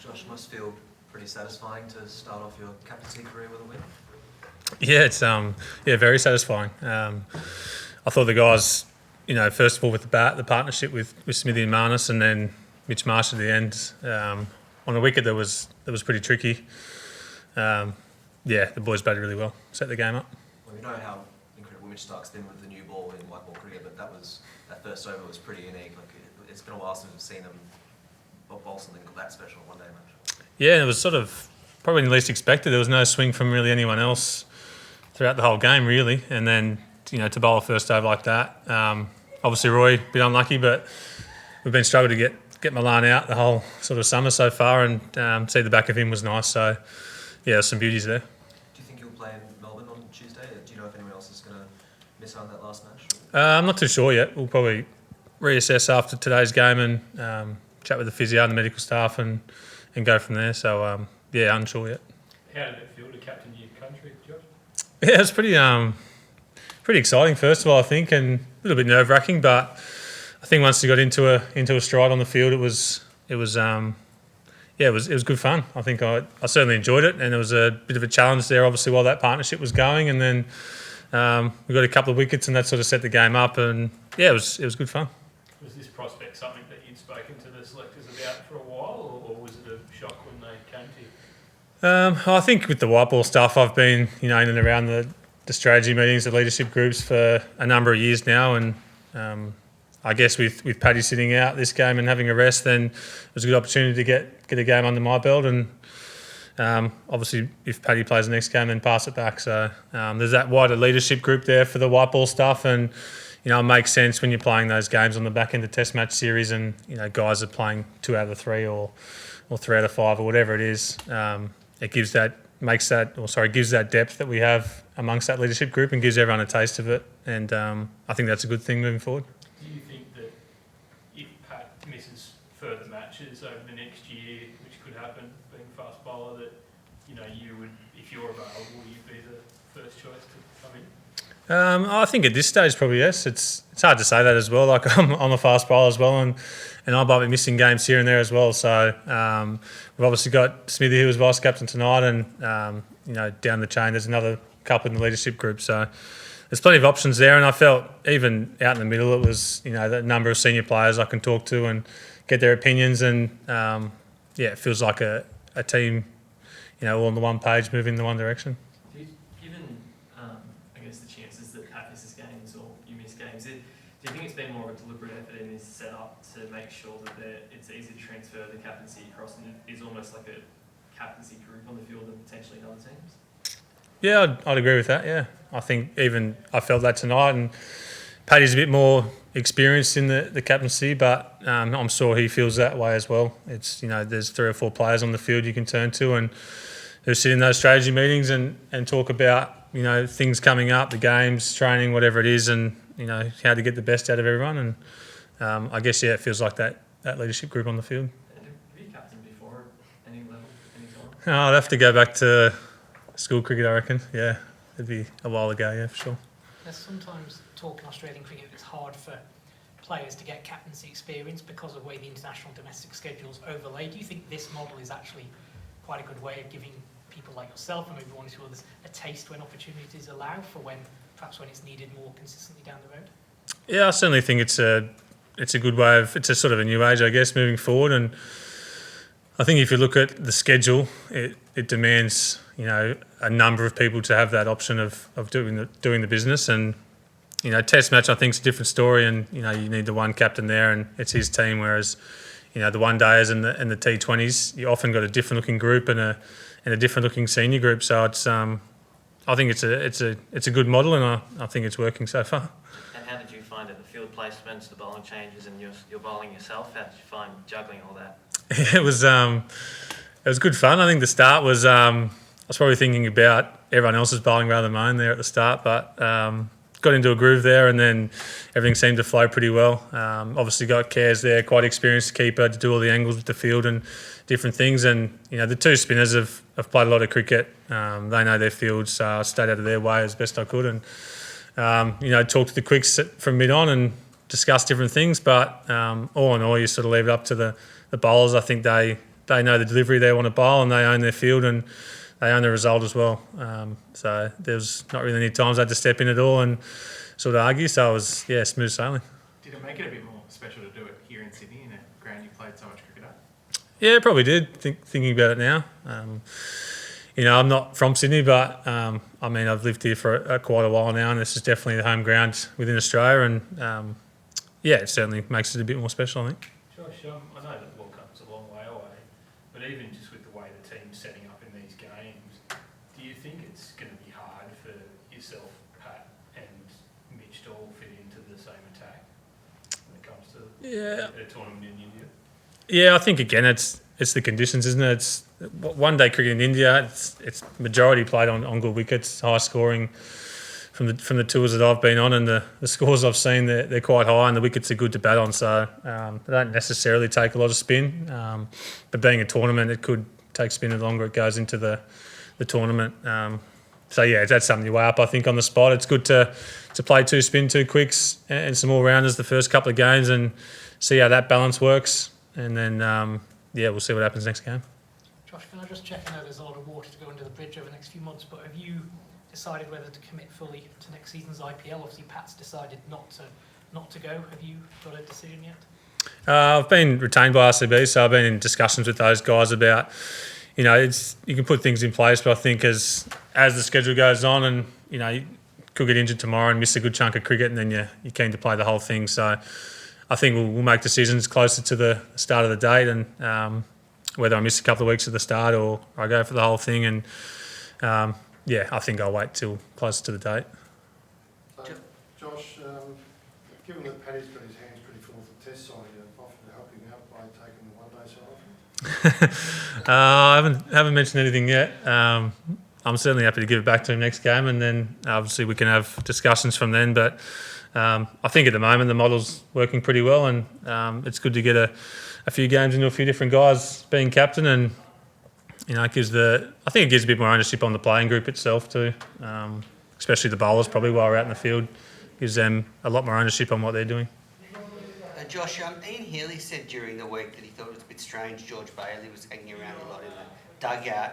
Josh, must feel pretty satisfying to start off your captaincy career with a win. Yeah, it's very satisfying. I thought the guys, first of all with the bat, the partnership with Smithy and Marnus, and then Mitch Marsh at the end on a wicket that was pretty tricky. The boys batted really well, set the game up. Well, you know how incredible Mitch Starc's been with the new ball in white ball cricket, but that first over was pretty unique. It's been a while since we've seen him bowl something that special in one day match. Yeah, it was sort of probably the least expected. There was no swing from really anyone else throughout the whole game, really. And then, to bowl a first over like that. Obviously, Roy, a bit unlucky, but we've been struggling to get Malan out the whole sort of summer so far, and see the back of him was nice. So, there's some beauties there. Do you think you'll play in Melbourne on Tuesday? Do you know if anyone else is going to miss out on that last match? I'm not too sure yet. We'll probably reassess after today's game and chat with the physio and the medical staff and go from there. So, unsure yet. How did it feel to captain your country, Josh? Yeah, it's pretty exciting. First of all, I think, and a little bit nerve wracking. But I think once you got into a stride on the field, it was good fun. I think I certainly enjoyed it, and there was a bit of a challenge there, obviously, while that partnership was going. And then we got a couple of wickets, and that sort of set the game up. And it was good fun. Was this prospect something that you'd spoken to the selectors about for a while, or was it a shock when they came to you? I think with the white ball stuff, I've been in and around the strategy meetings, the leadership groups for a number of years now, and I guess with Paddy sitting out this game and having a rest, then it was a good opportunity to get a game under my belt, and obviously if Paddy plays the next game, then pass it back. So there's that wider leadership group there for the white ball stuff, and it makes sense when you're playing those games on the back end of Test match series, and guys are playing 2 out of 3 or 3 out of 5 or whatever it is. It gives that depth that we have amongst that leadership group and gives everyone a taste of it, and I think that's a good thing moving forward. Do you think that if Pat misses further matches over the next year, which could happen, being a fast bowler, that you would, if you're available, you'd be the first choice to come in? I think at this stage probably yes. It's hard to say that as well. Like I'm a fast bowler as well, and I might be missing games here and there as well. So we've obviously got Smithy, who was vice captain tonight, and down the chain there's another couple in the leadership group. So there's plenty of options there, and I felt even out in the middle it was the number of senior players I can talk to and get their opinions, and it feels like a team all on the one page moving in the one direction. Given, I guess, the chances that Pat misses games or you miss games, do you think it's been more of a deliberate effort in this setup to make sure that it's easy to transfer the captaincy across and it is almost like a captaincy group on the field and potentially in other teams? Yeah, I'd agree with that, yeah. I think even I felt that tonight, and Paddy's a bit more experienced in the captaincy, but I'm sure he feels that way as well. It's there's 3 or 4 players on the field you can turn to, and who sit in those strategy meetings and talk about things coming up, the games, training, whatever it is, and how to get the best out of everyone. And I guess it feels like that leadership group on the field. Have you captained before at any level, any time? I'd have to go back to school cricket, I reckon. Yeah, it'd be a while ago, yeah, for sure. There's sometimes talk in Australian cricket that it's hard for players to get captaincy experience because of the way the international domestic schedule's overlaid. Do you think this model is actually quite a good way of giving people like yourself and maybe 1 or 2 others a taste when opportunities allow for when it's needed more consistently down the road? Yeah, I certainly think it's a good way of, it's a sort of a new age, I guess, moving forward. And I think if you look at the schedule, it demands a number of people to have that option of doing the business. And Test match I think is a different story, and you need the one captain there and it's his team, whereas the one days and the T20s, you often got a different looking group and a different looking senior group. So it's I think it's a good model, and I think it's working so far. And how did you find it? The field placements, the bowling changes, and you're bowling yourself. How did you find juggling all that? It was good fun. I think the start was I was probably thinking about everyone else's bowling rather than mine there at the start, but got into a groove there, and then everything seemed to flow pretty well. Obviously got Cares there, quite experienced keeper, to do all the angles with the field and different things. And the 2 spinners have played a lot of cricket. They know their field, so I stayed out of their way as best I could, and talked to the quicks from mid on and discussed different things. But all in all, you sort of leave it up to the bowlers. I think they they know the delivery they want to bowl, and they own their field, and they own the result as well. So there's not really any times I had to step in at all and sort of argue. So it was, smooth sailing. Did it make it a bit more special to do it here in Sydney in a ground you played so much cricket at? Yeah, it probably did. Thinking about it now, I'm not from Sydney, but I've lived here for quite a while now, and this is definitely the home ground within Australia, and it certainly makes it a bit more special, I think. Josh, I know that World Cup's a long way away, but even just with the way the team's setting up in these games, do you think it's going to be hard for yourself, Pat, and Mitch to all fit into the same attack when it comes to a tournament in India? Yeah, I think again it's the conditions, isn't it? It's one day cricket in India. It's majority played on good wickets, high scoring. From the tours that I've been on and the scores I've seen, they're quite high, and the wickets are good to bat on. So they don't necessarily take a lot of spin. But being a tournament, it could take spin the longer it goes into the tournament. That's something you weigh up. I think on the spot, it's good to play 2 spin, 2 quicks, and some all rounders the first couple of games, and see how that balance works. And then we'll see what happens next game. Josh, can I just check? I know there's a lot of water to go under the bridge over the next few months, but have you decided whether to commit fully to next season's IPL? Obviously, Pat's decided not to go. Have you got a decision yet? I've been retained by RCB, so I've been in discussions with those guys about, you can put things in place, but I think as the schedule goes on, and you could get injured tomorrow and miss a good chunk of cricket, and then you're keen to play the whole thing. So I think we'll make decisions closer to the start of the date, and whether I miss a couple of weeks at the start or I go for the whole thing. And I think I'll wait till closer to the date. So, Josh, given that Paddy's got his hands pretty full with the test side, you've offered to help him out by taking the one-day side off? I haven't mentioned anything yet. I'm certainly happy to give it back to him next game, and then obviously we can have discussions from then. But I think at the moment the model's working pretty well, and it's good to get a few games into a few different guys being captain, and it gives I think it gives a bit more ownership on the playing group itself too, especially the bowlers probably while we're out in the field. Gives them a lot more ownership on what they're doing. Josh, Ian Healy said during the week that he thought it was a bit strange George Bailey was hanging around a lot in the dugout.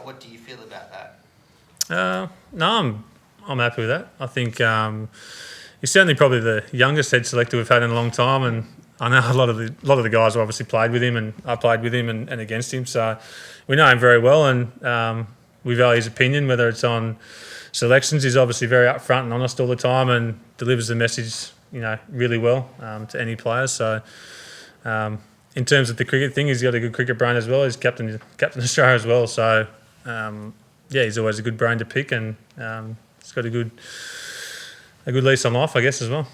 What do you feel about that? No, I'm happy with that. I think he's certainly probably the youngest head selector we've had in a long time, and I know a lot of the guys have obviously played with him, and I played with him and against him, so we know him very well, and we value his opinion, whether it's on selections. He's obviously very upfront and honest all the time, and delivers the message, really well to any players. So in terms of the cricket thing, he's got a good cricket brain as well. He's captain Australia as well, so he's always a good brain to pick, and he's got a good lease on life, I guess, as well.